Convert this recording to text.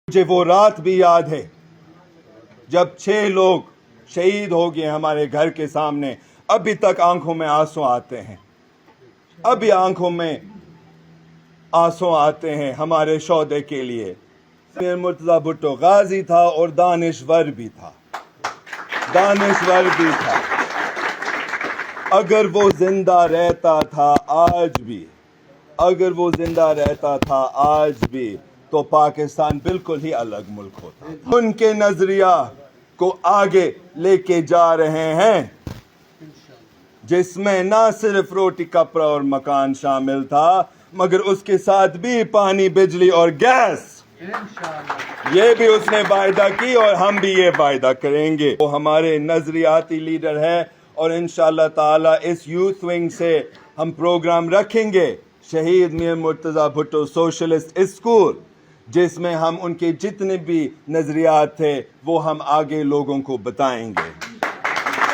مجھے وہ رات بھی یاد ہے جب 6 لوگ شہید ہو گئے ہمارے گھر کے سامنے. ابھی تک آنکھوں میں آنسو آتے ہیں, ابھی آنکھوں میں آنسو آتے ہیں ہمارے شہداء کے لیے. میر مرتضیٰ بھٹو غازی تھا اور دانشور بھی تھا, دانشور بھی تھا. اگر وہ زندہ رہتا تھا آج بھی, اگر وہ زندہ رہتا تھا آج بھی, تو پاکستان بالکل ہی الگ ملک ہوتا. ان کے نظریہ کو آگے لے کے جا رہے ہیں جس میں نہ صرف روٹی کپڑا اور مکان شامل تھا مگر اس کے ساتھ بھی پانی, بجلی اور گیس. یہ بھی اس نے وعدہ کی اور ہم بھی یہ وعدہ کریں گے. وہ ہمارے نظریاتی لیڈر ہے اور انشاءاللہ تعالی اس یوتھ ونگ سے ہم پروگرام رکھیں گے, شہید میر مرتضیٰ بھٹو سوشلسٹ اسکول, جس میں ہم ان کے جتنے بھی نظریات تھے وہ ہم آگے لوگوں کو بتائیں گے.